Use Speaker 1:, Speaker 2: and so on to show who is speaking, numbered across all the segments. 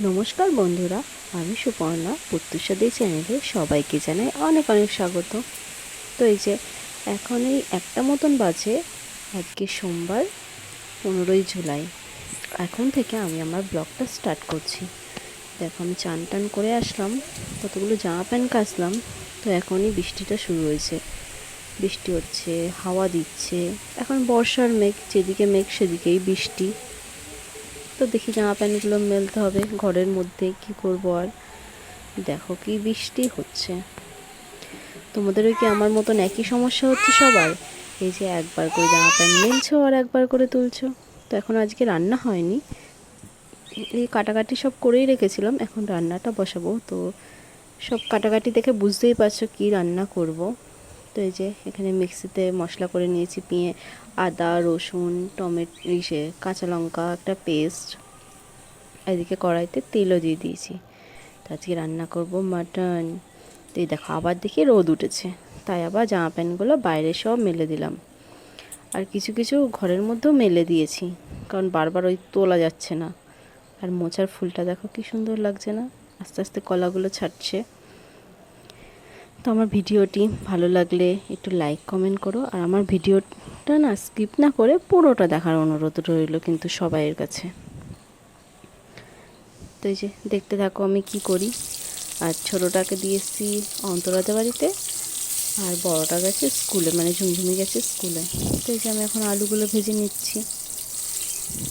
Speaker 1: নমস্কার বন্ধুরা, আমি সুপর্ণা প্রত্যুষাদি চ্যানেলে সবাইকে জানাই অনেক অনেক স্বাগত। তো এই যে এখন এই একটা মতন বাজে, আজকে সোমবার 15ই জুলাই। এখন থেকে আমি আমার ব্লগটা স্টার্ট করছি। দেখো আমি চান টান করে আসলাম, কতগুলো জামা প্যান্ট কাচলাম। তো এখনই বৃষ্টিটা শুরু হয়েছে, বৃষ্টি হচ্ছে, হাওয়া দিচ্ছে। এখন বর্ষার মেঘ, যেদিকে মেঘ সেদিকেই বৃষ্টি। তো দেখি জামা প্যান্টগুলো মেলতে হবে ঘরের মধ্যে, কি করব আর। দেখো কি বৃষ্টি হচ্ছে। তোমাদেরও কি আমার মতন একই সমস্যা হচ্ছে সবার? এই যে একবার করে জামা প্যান্ট মেলছো আর একবার করে তুলছো। তো এখন আজকে রান্না হয়নি, এই কাটাকাটি সব করেই রেখেছিলাম, এখন রান্নাটা বসাবো। তো সব কাটাকাটি দেখে বুঝতেই পারছো কি রান্না করব। তো এই যে এখানে মিক্সিতে মশলা করে নিয়েছি, আদা রসুন টমেটো কাঁচা লঙ্কা একটা পেস্ট। এদিকে কড়াইতে তেলও দিয়ে দিয়েছি। তো আজকে রান্না করব মাটন। তো এই দেখো আবার দেখি রোদ উঠেছে, তাই আবার জামা প্যান্টগুলো বাইরে সব মেলে দিলাম। আর কিছু কিছু ঘরের মধ্যেও মেলে দিয়েছি, কারণ বারবার ওই তোলা যাচ্ছে না। আর মোচার ফুলটা দেখো কি সুন্দর লাগছে না, আস্তে আস্তে কলাগুলো ছাড়ছে। তো আমার ভিডিওটি ভালো লাগলে একটু লাইক কমেন্ট করো, আর আমার ভিডিওটা না স্কিপ না করে পুরোটা দেখার অনুরোধ রইল কিন্তু সবাইয়ের কাছে। তো এই যে দেখতে থাকো আমি কি করি। আর ছোটোটাকে দিয়ে এসেছি অন্তরাদের বাড়িতে, আর বড়টা গেছে স্কুলে, মানে ঝুমঝুমি গেছে স্কুলে। তো এই যে আমি এখন আলুগুলো ভেজে নিচ্ছি।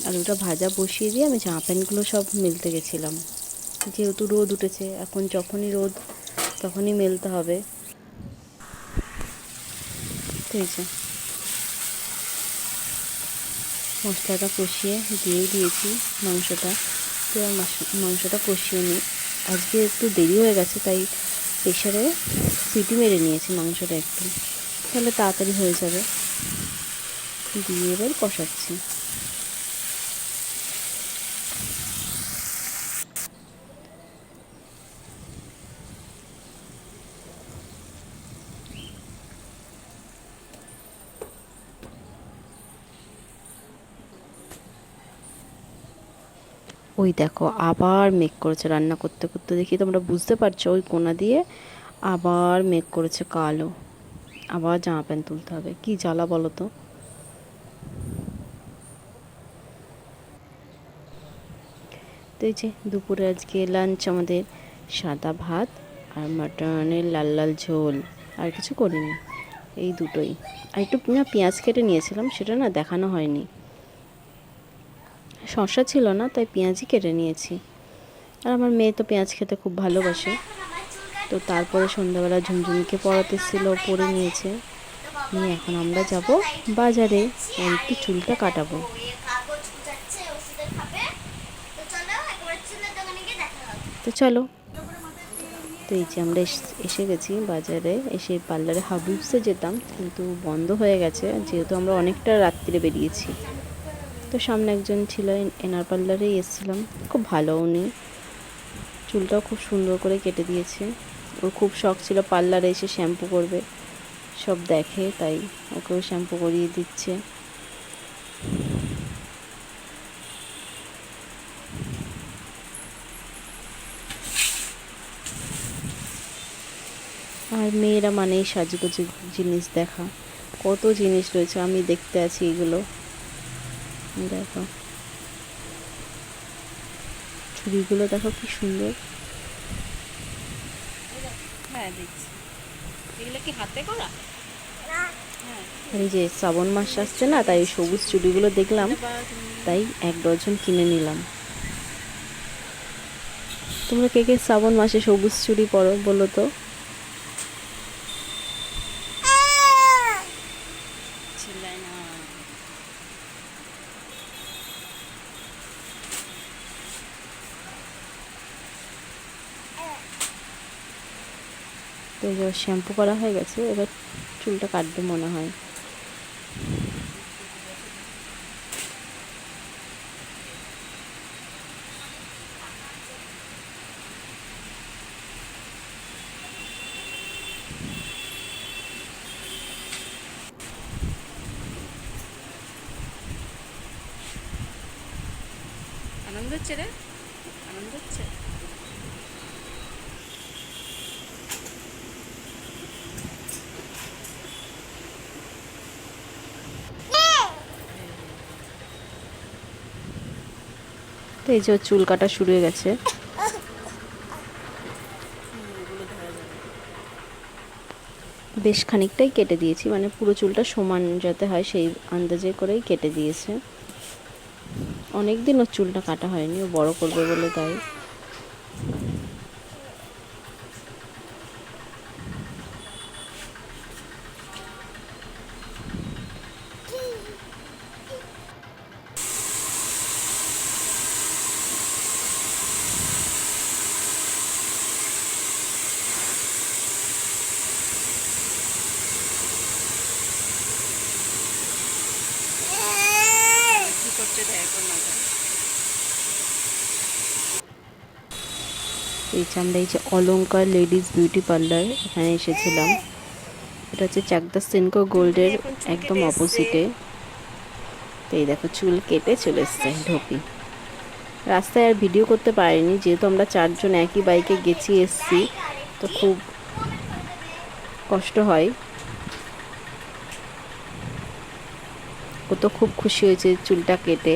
Speaker 1: আলুটা ভাজা বসিয়ে দিয়ে আমি জামা প্যান্টগুলো সব মেলতে গেছিলাম, যেহেতু রোদ উঠেছে। এখন যখনই রোদ তখনই মেলতে হবে। তো এই যে মশলাটা কষিয়ে দিয়ে দিয়েছি মাংসটা। তো মাংসটা কষিয়ে নিই। আজকে একটু দেরি হয়ে গেছে, তাই প্রেশারে সিটি মেরে নিয়েছি মাংসটা একটু, তাহলে তাড়াতাড়ি হয়ে যাবে। দিয়ে এবার কষাচ্ছি। ওই দেখো আবার মেঘ করেছে, রান্না করতে করতে দেখি তোমরা বুঝতে পারছো, ওই কোনা দিয়ে আবার মেঘ করেছে কালো। আবার জামা প্যান্ট তুলতে হবে, কি জ্বালা বলো তো। তো এই যে দুপুরে আজকে লাঞ্চ আমাদের সাদা ভাত আর মাটনের লাল লাল ঝোল, আর কিছু করিনি, এই দুটোই। আর একটু না পেঁয়াজ কেটে নিয়েছিলাম, সেটা না দেখানো হয়নি, শসা ছিল না তাই পেঁয়াজই কেটে নিয়েছি। আর আমার মেয়ে তো পেঁয়াজ খেতে খুব ভালোবাসে। তো তারপরে সন্ধ্যাবেলা ঝুমঝুমিকে পড়াতে ছিল, পড়ে নিয়েছে। নিয়ে এখন আমরা যাব বাজারে, আর একটু চুলটা কাটাবো। তো চলো। তো এই যে আমরা এসে গেছি বাজারে। এসে পার্লারে হাবুবসে যেতাম, কিন্তু বন্ধ হয়ে গেছে, যেহেতু আমরা অনেকটা রাত্রিরে বেরিয়েছি। তো সামনে একজন ছিল, এনার পার্লারেই এসেছিলাম, খুব ভালো উনি, চুলটাও খুব সুন্দর করে কেটে দিয়েছে। ওর খুব শখ ছিল পার্লারে এসে শ্যাম্পু করবে, সব দেখে, তাই ওকেও শ্যাম্পু করিয়ে দিচ্ছে। আর মেয়েরা মানেই সাজগোজের জিনিস দেখা, কত জিনিস রয়েছে, আমি দেখতে আছি এগুলো। দেখো চুড়িগুলো দেখো কি সুন্দর।
Speaker 2: হ্যাঁ দেখছি। এগুলো কি হাতে করা?
Speaker 1: আর এই যে শ্রাবণ মাস আসছে না, তাই সবুজ চুড়িগুলো দেখলাম, তাই 1 ডজন কিনে নিলাম। তোমরা কে কে শ্রাবণ মাসে সবুজ চুড়ি পরো বলো তো?
Speaker 2: ছিলাই না।
Speaker 1: তো এবার শ্যাম্পু করা হয়ে গেছে, এবার চুলটা কাটবে মনে হয়।
Speaker 2: আনন্দ হচ্ছে রে। আনন্দ হচ্ছে।
Speaker 1: তো এই যে ওর চুল কাটা শুরু হয়ে গেছে।
Speaker 2: এগুলো ধরা যাবে।
Speaker 1: বেশ খানিকটাই কেটে দিয়েছি, মানে পুরো চুলটা সমান যাতে হয় সেই আন্দাজে করেই কেটে দিয়েছে। অনেক দিন ওর চুলটা কাটা হয়নি, ও বড় করবে বলে তাই।
Speaker 2: কি করছে দেখ ওর মাথা।
Speaker 1: এই যে আমরা এই যে অলংকার লেডিস বিউটি পার্লার এখানে এসেছিলাম। এটা হচ্ছে চাকদা সিনকো গোল্ডের
Speaker 2: এখন চুল
Speaker 1: একদম
Speaker 2: কেটে এসছে।
Speaker 1: অপোজিটে। তো এই দেখো চুল কেটে চলে এসছে ঢোপি। রাস্তায় আর ভিডিও করতে পারিনি, যেহেতু আমরা 4 জন একই বাইকে গেছি এসছি, তো খুব কষ্ট হয়। ও তো খুব খুশি হয়েছে চুলটা কেটে।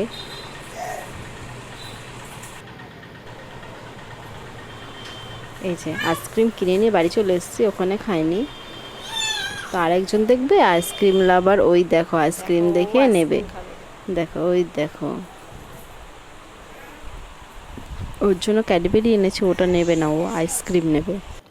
Speaker 1: এই যে আইসক্রিম কিনে নিয়ে বাড়ি চলে এসেছি, ওখানে খাইনি। তো আরেকজন দেখবে আইসক্রিম লাভার, ওই দেখো আইসক্রিম
Speaker 2: দেখো, ও
Speaker 1: দেখে নেবে।
Speaker 2: আইসক্রিম খাবে।
Speaker 1: দেখো ওই দেখো, ওর জন্য ক্যাডবেরি এনেছে, ওটা নেবে না, ও আইসক্রিম নেবে।